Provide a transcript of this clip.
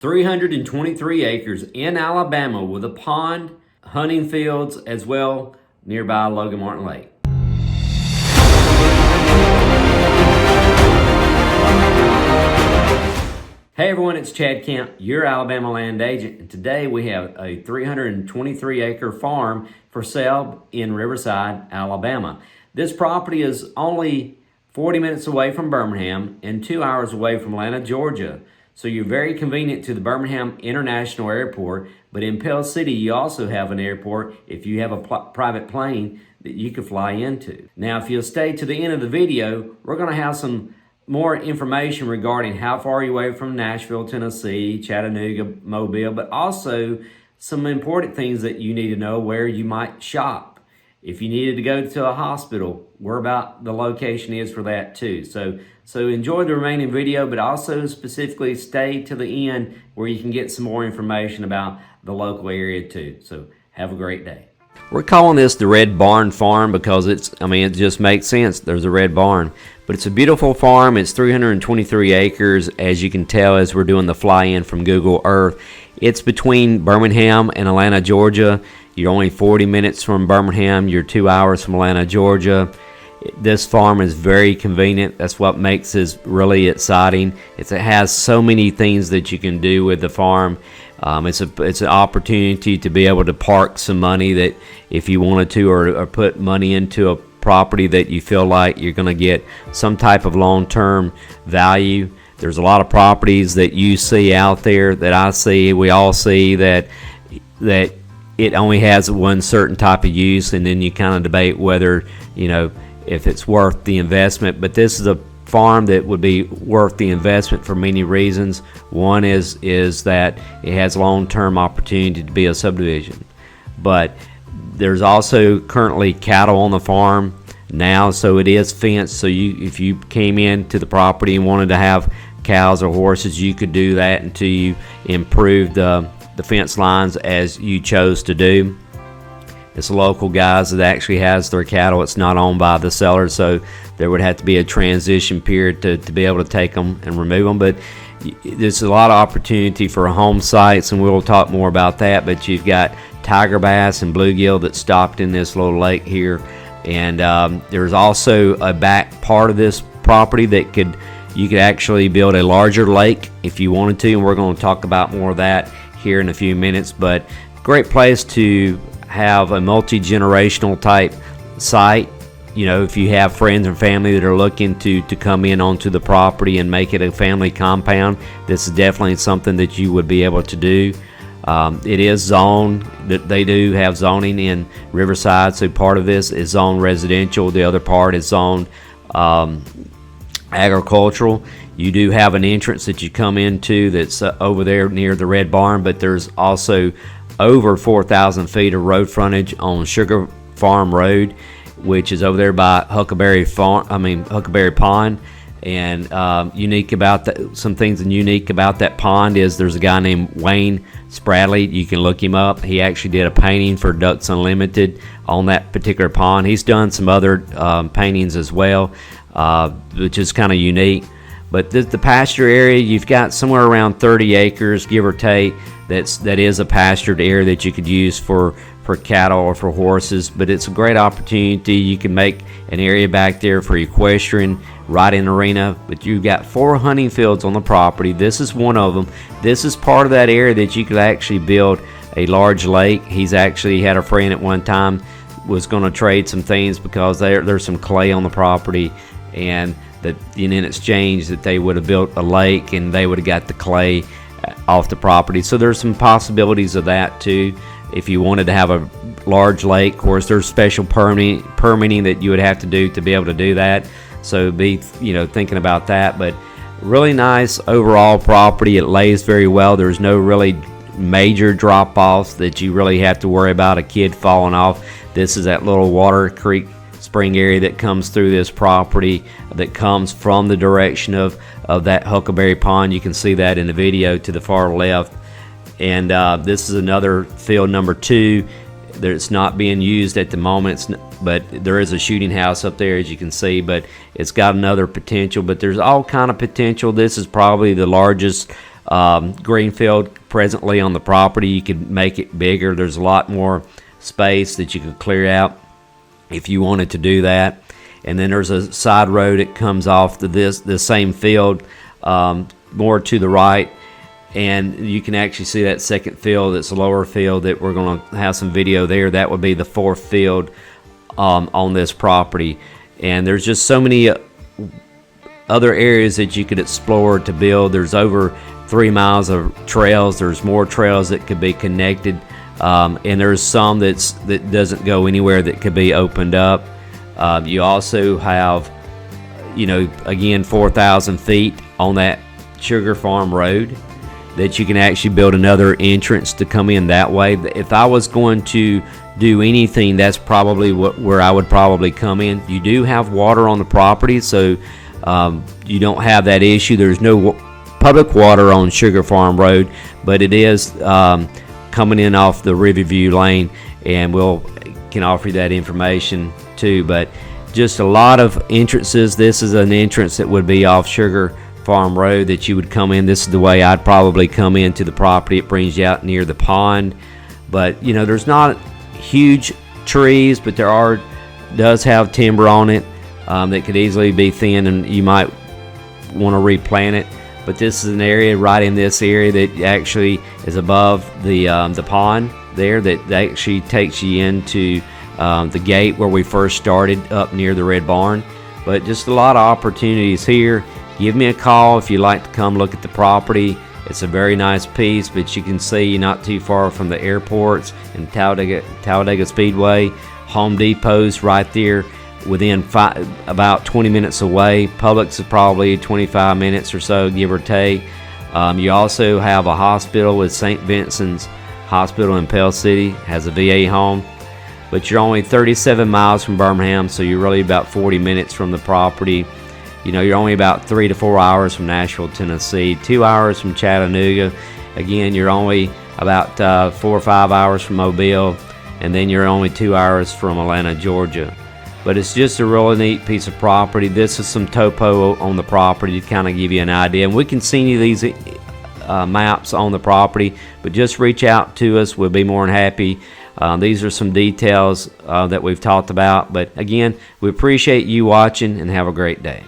323 acres in Alabama with a pond, hunting fields as well, nearby Logan Martin Lake. Hey everyone, it's Chad Kemp, your Alabama land agent, and today we have a 323 acre farm for sale in Riverside, Alabama. This property is only 40 minutes away from Birmingham and 2 hours away from Atlanta, Georgia. So you're very convenient to the Birmingham International Airport, but in Pell City you also have an airport if you have a private plane that you can fly into. Now if you'll stay to the end of the video, we're going to have some more information regarding how far you're away from Nashville, Tennessee, Chattanooga, Mobile, but also some important things that you need to know where you might shop. If you needed to go to a hospital, where about the location is for that too. So enjoy the remaining video, but also specifically stay to the end where you can get some more information about the local area too. So have a great day. We're calling this the Red Barn Farm because it just makes sense. There's a red barn. But it's a beautiful farm. It's 323 acres, as you can tell as we're doing the fly-in from Google Earth. It's between Birmingham and Atlanta, Georgia. You're only 40 minutes from Birmingham. You're 2 hours from Atlanta, Georgia. This farm is very convenient. That's what makes this really exciting. It has so many things that you can do with the farm. It's an opportunity to be able to park some money that if you wanted to, or put money into a property that you feel like you're going to get some type of long-term value. There's a lot of properties that you see out there, that I see, we all see, that it only has one certain type of use, and then you kind of debate whether, if it's worth the investment. But this is a farm that would be worth the investment for many reasons. One is that it has long-term opportunity to be a subdivision, but there's also currently cattle on the farm now, so it is fenced. So if you came into the property and wanted to have cows or horses, you could do that until you improved the fence lines as you chose to do. It's local guys that actually has their cattle. It's not owned by the seller, so there would have to be a transition period to be able to take them and remove them. But there's a lot of opportunity for home sites, and we'll talk more about that. But you've got Tiger Bass and Bluegill that stopped in this little lake here, and there's also a back part of this property that you could actually build a larger lake if you wanted to, and we're going to talk about more of that here in a few minutes. But great place to have a multi-generational type site. If you have friends and family that are looking to come in onto the property and make it a family compound, this is definitely something that you would be able to do. It is zoned, that they do have zoning in Riverside, so part of this is zoned residential, the other part is zoned agricultural. You do have an entrance that you come into that's over there near the Red Barn, but there's also over 4,000 feet of road frontage on Sugar Farm Road, which is over there by Huckleberry Pond. And unique about that, some things unique about that pond is there's a guy named Wayne Spradley. You can look him up. He actually did a painting for Ducks Unlimited on that particular pond. He's done some other paintings as well, which is kind of unique. But the pasture area, you've got somewhere around 30 acres, give or take, that is a pastured area that you could use for cattle or for horses. But it's a great opportunity. You can make an area back there for equestrian riding arena. But you've got 4 hunting fields on the property. This is one of them. This is part of that area that you could actually build a large lake. He's actually had a friend at one time was going to trade some things because there's some clay on the property, and that in exchange that they would have built a lake and they would have got the clay off the property. So there's some possibilities of that too. If you wanted to have a large lake, of course there's special permitting that you would have to do to be able to do that. So be thinking about that. But really nice overall property. It lays very well. There's no really major drop-offs that you really have to worry about a kid falling off. This is that little water creek spring area that comes through this property that comes from the direction of that Huckleberry Pond. You can see that in the video to the far left. And this is another field number 2 that's not being used at the moment, but there is a shooting house up there, as you can see, but it's got another potential. But there's all kind of potential. This is probably the largest green field presently on the property. You could make it bigger. There's a lot more space that you could clear out if you wanted to do that. And then there's a side road that comes off to this same field, more to the right, and you can actually see that second field. It's a lower field that we're going to have some video there. That would be the fourth field on this property. And there's just so many other areas that you could explore to build. There's over 3 miles of trails. There's more trails that could be connected, and there's some that doesn't go anywhere that could be opened up. You also have, again, 4,000 feet on that Sugar Farm Road that you can actually build another entrance to come in that way. If I was going to do anything, that's probably where I would probably come in. You do have water on the property, so you don't have that issue. There's no public water on Sugar Farm Road, but it is coming in off the Riverview Lane, and we'll can offer you that information too. But just a lot of entrances. This is an entrance that would be off Sugar Farm Road that you would come in. This is the way I'd probably come into the property. It brings you out near the pond, but there's not huge trees, but does have timber on it that could easily be thinned, and you might want to replant it. But this is an area right in this area that actually is above the pond there, that actually takes you into the gate where we first started up near the Red Barn. But just a lot of opportunities here. Give me a call if you'd like to come look at the property. It's a very nice piece, but you can see you're not too far from the airports and Talladega Speedway. Home Depot's right there within about 20 minutes away. Publix is probably 25 minutes or so, give or take. You also have a hospital with St. Vincent's Hospital in Pell City, has a VA home. But you're only 37 miles from Birmingham, so you're really about 40 minutes from the property. You're only about 3 to 4 hours from Nashville, Tennessee, 2 hours from Chattanooga. Again, you're only about 4 or 5 hours from Mobile, and then you're only 2 hours from Atlanta, Georgia. But it's just a really neat piece of property. This is some topo on the property to kind of give you an idea. And we can send you these maps on the property, but just reach out to us. We'll be more than happy. These are some details that we've talked about. But again, we appreciate you watching, and have a great day.